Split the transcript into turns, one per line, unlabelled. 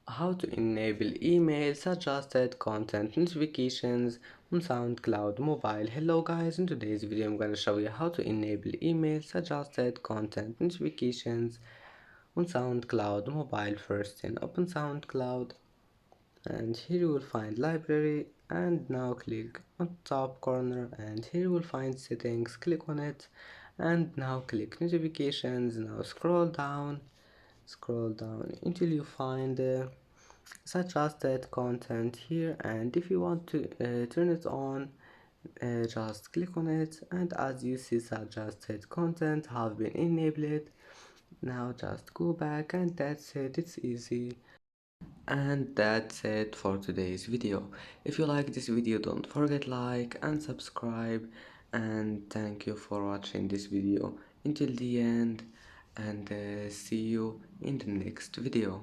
How to enable email suggested content notifications on SoundCloud mobile. Hello guys, in today's video I'm going to show you how to enable email suggested content notifications on SoundCloud mobile. First, then open SoundCloud, and here you will find library, and now click on top corner, and here you will find settings. Click on it, and now click notifications. Now scroll down until you find suggested content here, and if you want to turn it on, just click on it, and as you see, suggested content have been enabled. Now just go back, and that's it. It's easy. And that's it for today's video. If you like this video, don't forget like and subscribe, and thank you for watching this video until the end, and see you in the next video.